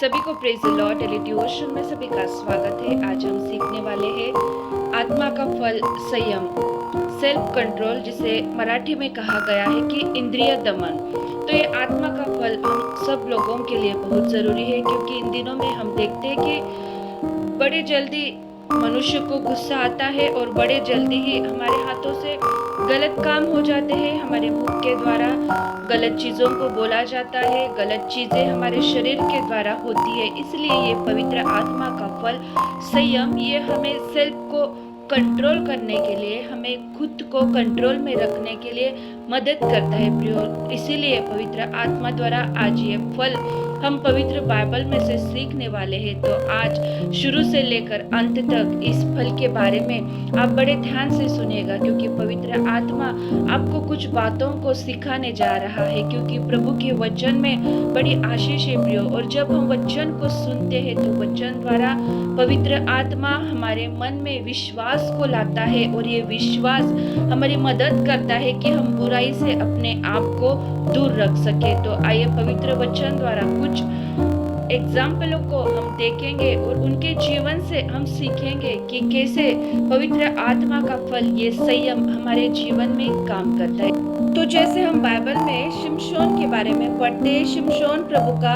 सभी को praise the Lord daily devotion में सभी का स्वागत है। आज हम सीखने वाले हैं आत्मा का फल संयम, सेल्फ कंट्रोल, जिसे मराठी में कहा गया है कि इंद्रिय दमन। तो ये आत्मा का फल हम सब लोगों के लिए बहुत जरूरी है, क्योंकि इन दिनों में हम देखते हैं कि बड़े जल्दी मनुष्य को गुस्सा आता है और बड़े जल्दी ही हमारे हाथों से गलत काम हो जाते हैं। हमारे मुख के द्वारा गलत चीज़ों को बोला जाता है, गलत चीज़ें हमारे शरीर के द्वारा होती है। इसलिए ये पवित्र आत्मा का फल संयम, ये हमें सेल्फ को कंट्रोल करने के लिए, हमें खुद को कंट्रोल में रखने के लिए मदद करता है प्रियो। इसीलिए पवित्र आत्मा द्वारा आज ये फल हम पवित्र बाइबल में से सीखने वाले हैं। तो आज शुरू से लेकर अंत तक इस फल के बारे में आप बड़े ध्यान से सुनिएगा, क्योंकि पवित्र आत्मा आपको कुछ बातों को सिखाने जा रहा है। क्योंकि प्रभु के वचन में बड़ी आशीष है प्रियो, और जब हम वचन को सुनते हैं तो वचन द्वारा पवित्र आत्मा हमारे मन में विश्वास को लाता है, और ये विश्वास हमारी मदद करता है कि हम बुराई से अपने आप को दूर रख सके। तो आइए पवित्र वचन द्वारा कुछ एग्जाम्पलों को हम देखेंगे और उनके जीवन से हम सीखेंगे कि कैसे पवित्र आत्मा का फल ये संयम हमारे जीवन में काम करता है। तो जैसे हम बाइबल में शिमशोन के बारे में पढ़ते हैं, शिमशोन प्रभु का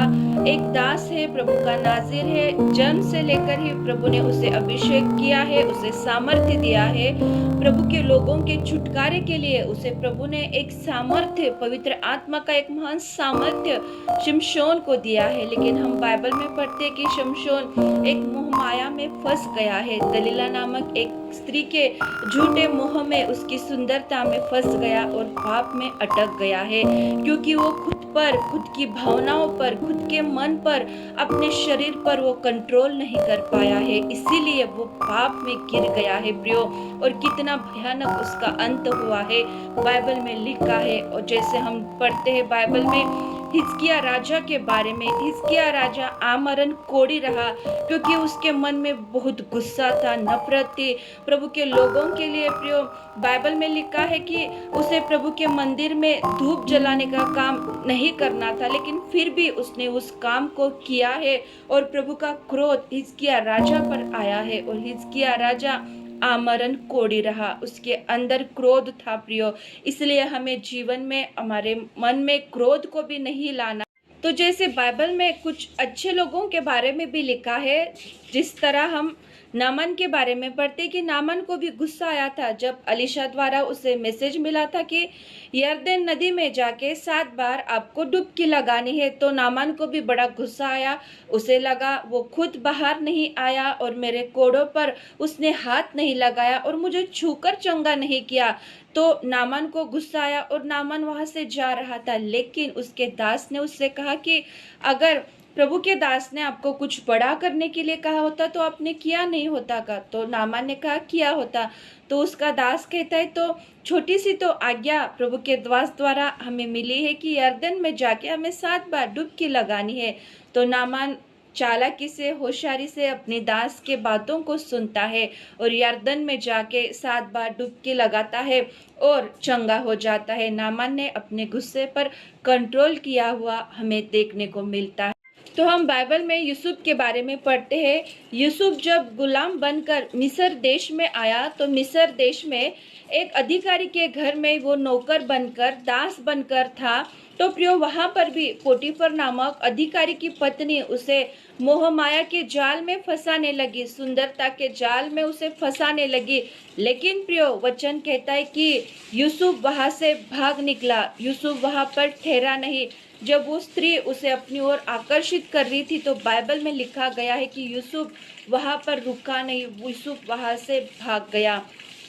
एक दास है, प्रभु का नाजिर है। जन्म से लेकर ही प्रभु ने उसे अभिषेक किया है, उसे सामर्थ्य दिया है। प्रभु के लोगों के छुटकारे के लिए उसे प्रभु ने एक सामर्थ्य, पवित्र आत्मा का एक महान सामर्थ्य शिमशोन को दिया है। लेकिन हम बाइबल में पढ़ते हैं कि शिमशोन एक मोहमाया में फंस गया है। दलीला नामक एक स्त्री के झूठे मोह में, उसकी सुंदरता में फंस गया और पाप में अटक गया है, क्योंकि वो खुद पर, खुद की भावनाओं पर, खुद के मन पर, अपने शरीर पर वो कंट्रोल नहीं कर पाया है। इसीलिए वो पाप में गिर गया है प्रियो, और कितना भयानक उसका अंत हुआ है बाइबल में लिखा है। और जैसे हम पढ़ते हैं बाइबल में हिजकिय्याह राजा के बारे में, हिजकिय्याह राजा आमरण कोढ़ी रहा, क्योंकि उसके मन में बहुत गुस्सा था, नफरत थी प्रभु के लोगों के लिए प्रियो। बाइबल में लिखा है कि उसे प्रभु के मंदिर में धूप जलाने का काम नहीं करना था, लेकिन फिर भी उसने उस काम को किया है, और प्रभु का क्रोध हिजकिय्याह राजा पर आया है, और हिजकिय्याह राजा आमरण कोढ़ी रहा। उसके अंदर क्रोध था प्रियो। इसलिए हमें जीवन में, हमारे मन में क्रोध को भी नहीं लाना। तो जैसे बाइबल में कुछ अच्छे लोगों के बारे में भी लिखा है, जिस तरह हम नामान के बारे में पढ़ते कि नामान को भी गुस्सा आया था जब अलीशा द्वारा उसे मैसेज मिला था कि यरदन नदी में जाके 7 बार आपको डुबकी लगानी है। तो नामान को भी बड़ा गुस्सा आया। उसे लगा वो खुद बाहर नहीं आया और मेरे कोड़ों पर उसने हाथ नहीं लगाया और मुझे छूकर चंगा नहीं किया। तो नामान को गुस्सा आया और नामान वहां से जा रहा था, लेकिन उसके दास ने उससे कहा कि अगर प्रभु के दास ने आपको कुछ बड़ा करने के लिए कहा होता तो आपने किया नहीं होता का। तो नामान ने कहा किया होता। तो उसका दास कहता है तो छोटी सी तो आज्ञा प्रभु के दास द्वारा हमें मिली है कि यरदन में जाके हमें 7 बार डुबकी लगानी है। तो नामान चालाकी से, होशियारी से अपने दास के बातों को सुनता है और यरदन में जाके 7 बार डुबकी लगाता है और चंगा हो जाता है। नामान ने अपने गुस्से पर कंट्रोल किया हुआ हमें देखने को मिलता है। तो हम बाइबल में यूसुफ के बारे में पढ़ते हैं। यूसुफ जब गुलाम बनकर मिस्र देश में आया, तो मिस्र देश में एक अधिकारी के घर में वो नौकर बनकर, दास बनकर था। तो प्रियो वहां पर भी पोटीफर नामक अधिकारी की पत्नी उसे मोह माया के जाल में फंसाने लगी, सुंदरता के जाल में उसे फंसाने लगी। लेकिन प्रियो वचन कहता है कि यूसुफ वहां से भाग निकला, यूसुफ वहां पर ठहरा नहीं। जब वो स्त्री उसे अपनी ओर आकर्षित कर रही थी, तो बाइबल में लिखा गया है कि यूसुफ वहां पर रुका नहीं, यूसुफ वहां से भाग गया,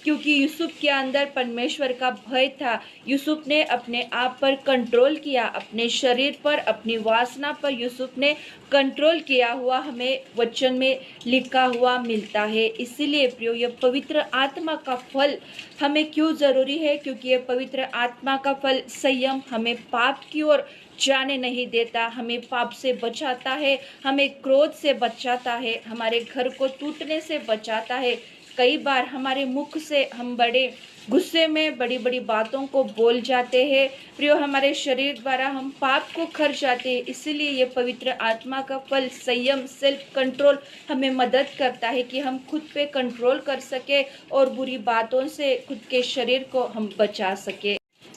क्योंकि यूसुफ के अंदर परमेश्वर का भय था। यूसुफ ने अपने आप पर कंट्रोल किया, अपने शरीर पर, अपनी वासना पर यूसुफ ने कंट्रोल किया हुआ हमें वचन में लिखा हुआ मिलता है। इसीलिए प्रियो यह पवित्र आत्मा का फल हमें क्यों जरूरी है, क्योंकि यह पवित्र आत्मा का फल संयम हमें पाप की ओर जाने नहीं देता, हमें पाप से बचाता है, हमें क्रोध से बचाता है, हमारे घर को टूटने से बचाता है। कई बार हमारे मुख से हम बड़े गुस्से में बड़ी बड़ी बातों को बोल जाते हैं। प्रियो, हमारे शरीर द्वारा हम पाप को कर जाते हैं। इसीलिए ये पवित्र आत्मा का फल संयम, सेल्फ कंट्रोल हमें मदद करता है कि हम खुद पे कंट्रोल कर सके और बुरी बातों से खुद के शरीर को हम बचा सके।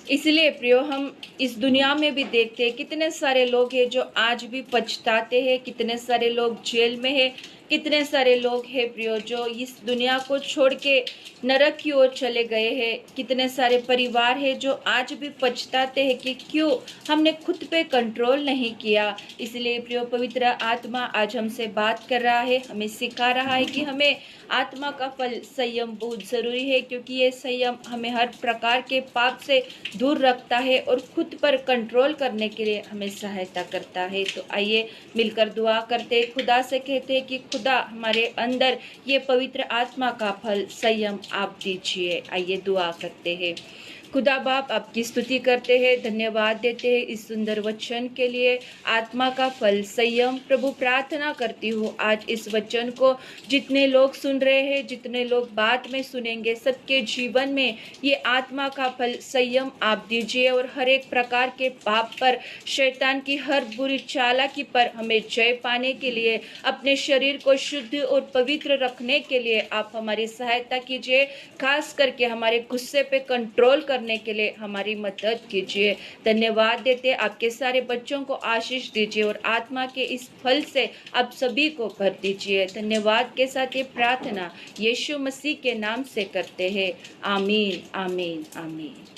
इसलिए प्रियो, हम इस दुनिया में भी देखते हैं कितने सारे लोग हैं जो आज भी पछताते हैं, कितने सारे लोग जेल में हैं, कितने सारे लोग हैं प्रियो जो इस दुनिया को छोड़ के नरक की ओर चले गए हैं। कितने सारे परिवार हैं जो आज भी पछताते हैं कि क्यों हमने खुद पे कंट्रोल नहीं किया। इसलिए प्रियो, पवित्र आत्मा आज हमसे बात कर रहा है, हमें सिखा रहा है कि हमें आत्मा का फल संयम बहुत ज़रूरी है, क्योंकि ये संयम हमें हर प्रकार के पाप से दूर रखता है और खुद पर कंट्रोल करने के लिए हमें सहायता करता है। तो आइए मिलकर दुआ करते, खुदा से कहते हैं कि खुदा हमारे अंदर ये पवित्र आत्मा का फल संयम आप दीजिए। आइए दुआ करते हैं। खुदा बाप, आपकी स्तुति करते हैं, धन्यवाद देते हैं इस सुंदर वचन के लिए, आत्मा का फल संयम। प्रभु, प्रार्थना करती हूँ आज इस वचन को जितने लोग सुन रहे हैं, जितने लोग बाद में सुनेंगे, सबके जीवन में ये आत्मा का फल संयम आप दीजिए और हर एक प्रकार के पाप पर, शैतान की हर बुरी चालाकी पर हमें जय पाने के लिए, अपने शरीर को शुद्ध और पवित्र रखने के लिए आप हमारी सहायता कीजिए। खास करके हमारे गुस्से पे कंट्रोल करने के लिए हमारी मदद कीजिए। धन्यवाद देते, आपके सारे बच्चों को आशीष दीजिए और आत्मा के इस फल से आप सभी को भर दीजिए। धन्यवाद के साथ ये प्रार्थना यीशु मसीह के नाम से करते हैं। आमीन, आमीन, आमीन।